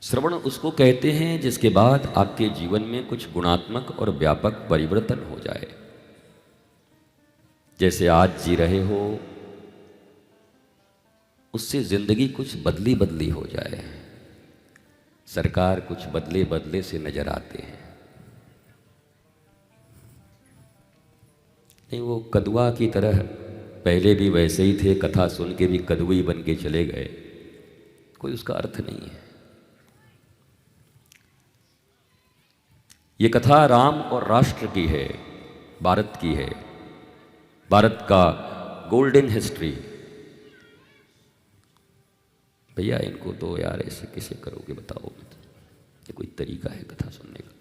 श्रवण उसको कहते हैं जिसके बाद आपके जीवन में कुछ गुणात्मक और व्यापक परिवर्तन हो जाए। जैसे आज जी रहे हो, उससे जिंदगी कुछ बदली बदली हो जाए। सरकार कुछ बदले बदले से नजर आते हैं। नहीं, वो कदुआ की तरह पहले भी वैसे ही थे, कथा सुन के भी कदुई बन के चले गए, कोई उसका अर्थ नहीं है। ये कथा राम और राष्ट्र की है, भारत की है, भारत का गोल्डन हिस्ट्री। भैया इनको तो यार ऐसे कैसे करोगे बताओ, ये कोई तरीका है कथा सुनने का?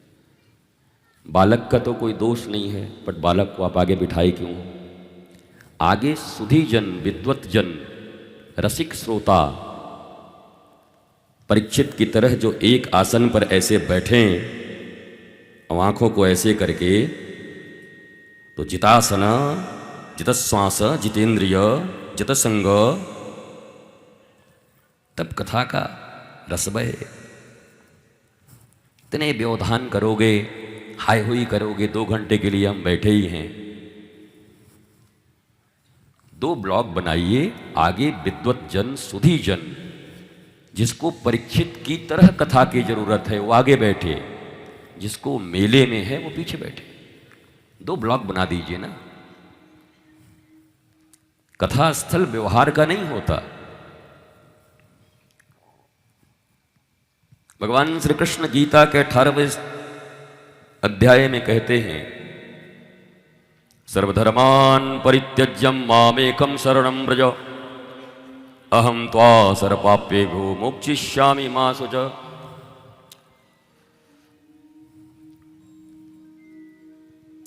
बालक का तो कोई दोष नहीं है, बट बालक को आप आगे बिठाए क्यों? आगे सुधीजन, विद्वतजन, रसिक श्रोता परीक्षित की तरह जो एक आसन पर ऐसे बैठे और आंखों को ऐसे करके, तो जितासन, जितश्वास, जितेंद्रिय, जितसंग, तब कथा का रसमय। इतने व्यवधान करोगे, हाय हुई करोगे, 2 घंटे के लिए हम बैठे ही हैं। 2 ब्लॉक बनाइए, आगे विद्वत जन, सुधी जन, जिसको परीक्षित की तरह कथा की जरूरत है वो आगे बैठे, जिसको मेले में है वो पीछे बैठे। 2 ब्लॉक बना दीजिए ना। कथा स्थल व्यवहार का नहीं होता। भगवान श्री कृष्ण गीता के 18वें अध्याय में कहते हैं, सर्वधर्मान परित्यज्य मामेकं शरणं व्रज, अहं त्वा सर्वपाप्येभ्यो मोक्षयिष्यामि मा शुच।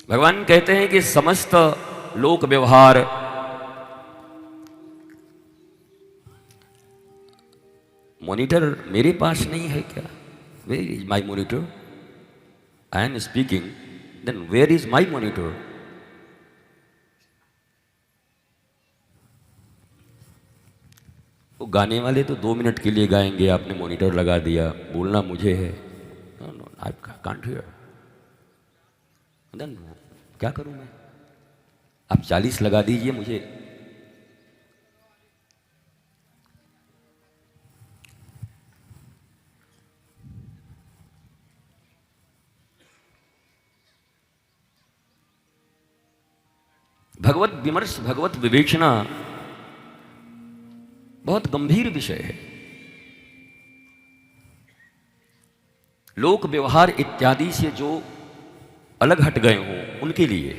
भगवान कहते हैं कि समस्त लोक व्यवहार मॉनिटर मेरे पास नहीं है क्या? Where is my monitor? I am speaking, then where is my monitor? वो गाने वाले तो 2 मिनट के लिए गाएंगे, आपने मॉनिटर लगा दिया, बोलना मुझे है। आई कांट हियर, देन क्या करूं मैं? आप 40 लगा दीजिए मुझे। भगवत विमर्श, भगवत विवेचना बहुत गंभीर विषय है। लोक व्यवहार इत्यादि से जो अलग हट गए हों उनके लिए।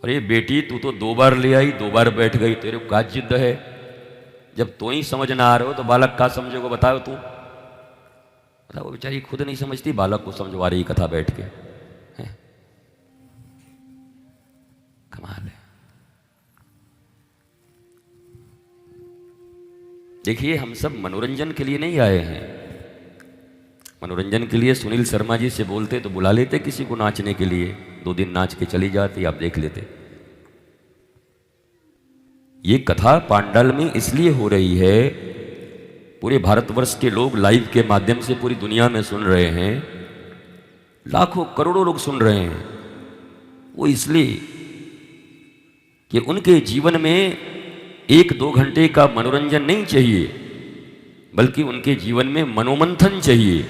अरे बेटी, तू तो 2 बार ले आई, 2 बार बैठ गई, तेरे को क्या जिद है? जब तो ही समझ ना आ रहे हो तो बालक का समझोगे? बताओ तू। वो बेचारी खुद नहीं समझती, बालक को समझवा रही कथा बैठ के। कमाल है। देखिए, हम सब मनोरंजन के लिए नहीं आए हैं। मनोरंजन के लिए सुनील शर्मा जी से बोलते तो बुला लेते किसी को नाचने के लिए, 2 दिन नाच के चली जाती, आप देख लेते। ये कथा पांडाल में इसलिए हो रही है, पूरे भारतवर्ष के लोग लाइव के माध्यम से पूरी दुनिया में सुन रहे हैं, लाखों करोड़ों लोग सुन रहे हैं। वो इसलिए कि उनके जीवन में 1-2 घंटे का मनोरंजन नहीं चाहिए, बल्कि उनके जीवन में मनोमंथन चाहिए।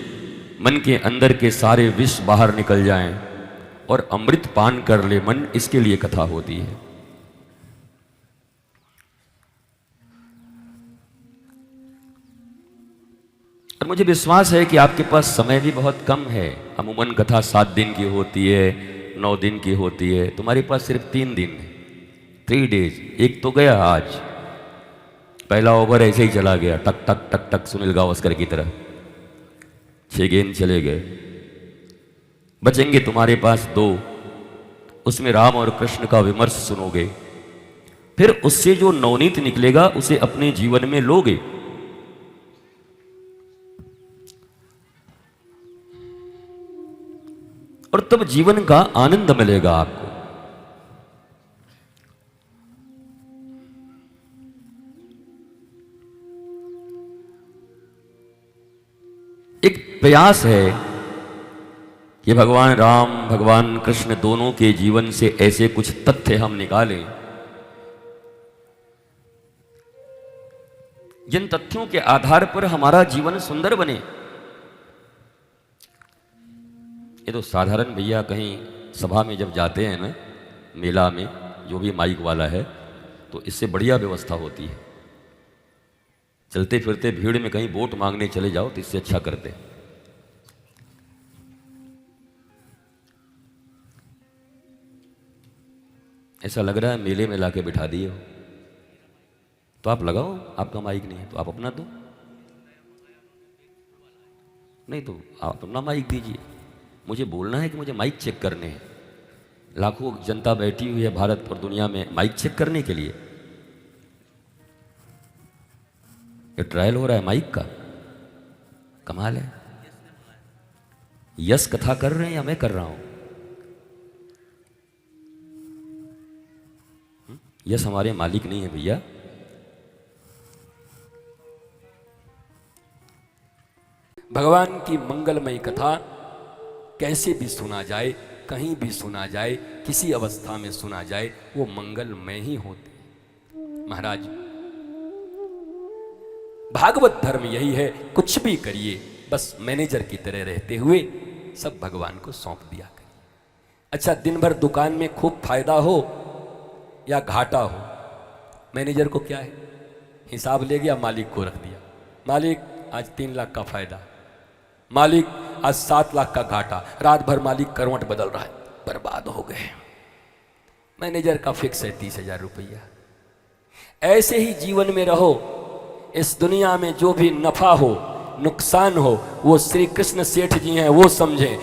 मन के अंदर के सारे विष बाहर निकल जाएं और अमृत पान कर ले मन, इसके लिए कथा होती है। और मुझे विश्वास है कि आपके पास समय भी बहुत कम है। अमूमन कथा 7 दिन की होती है, 9 दिन की होती है, तुम्हारे पास सिर्फ 3 दिन है, 3 डेज। एक तो गया आज, पहला ओवर ऐसे ही चला गया, टक टक टक टक, सुनील गावस्कर की तरह 6 गेंद चले गए। बचेंगे तुम्हारे पास 2, उसमें राम और कृष्ण का विमर्श सुनोगे, फिर उससे जो नवनीत निकलेगा उसे अपने जीवन में लोगे। और तब जीवन का आनंद मिलेगा आपको। एक प्रयास है कि भगवान राम भगवान कृष्ण दोनों के जीवन से ऐसे कुछ तथ्य हम निकालें जिन तथ्यों के आधार पर हमारा जीवन सुंदर बने। ये तो साधारण भैया कहीं सभा में जब जाते हैं ना, मेला में, जो भी माइक वाला है, तो इससे बढ़िया व्यवस्था होती है। चलते फिरते भीड़ में कहीं वोट मांगने चले जाओ तो इससे अच्छा करते हैं। ऐसा लग रहा है मेले में लाके बिठा दिए हो, तो आप लगाओ, आपका माइक नहीं है तो आप अपना दो, नहीं तो आप अपना माइक दीजिए। मुझे बोलना है कि मुझे माइक चेक करने हैं। लाखों जनता बैठी हुई है भारत और दुनिया में माइक चेक करने के लिए। ये ट्रायल हो रहा है माइक का, कमाल है। यस कथा कर रहे हैं या मैं कर रहा हूं? यस हमारे मालिक नहीं है भैया। भगवान की मंगलमयी कथा कैसे भी सुना जाए, कहीं भी सुना जाए, किसी अवस्था में सुना जाए, वो मंगलमय ही होती। महाराज, भागवत धर्म यही है, कुछ भी करिए बस मैनेजर की तरह रहते हुए सब भगवान को सौंप दिया करिए। अच्छा, दिन भर दुकान में खूब फायदा हो या घाटा हो, मैनेजर को क्या है, हिसाब ले गया, मालिक को रख दिया। मालिक आज 3 लाख का फायदा, मालिक आज 7 लाख का घाटा, रात भर मालिक करवट बदल रहा है, बर्बाद हो गए। मैनेजर का फिक्स है 30,000 रुपया। ऐसे ही जीवन में रहो। इस दुनिया में जो भी नफा हो नुकसान हो वो श्री कृष्ण सेठ जी हैं, वो समझें।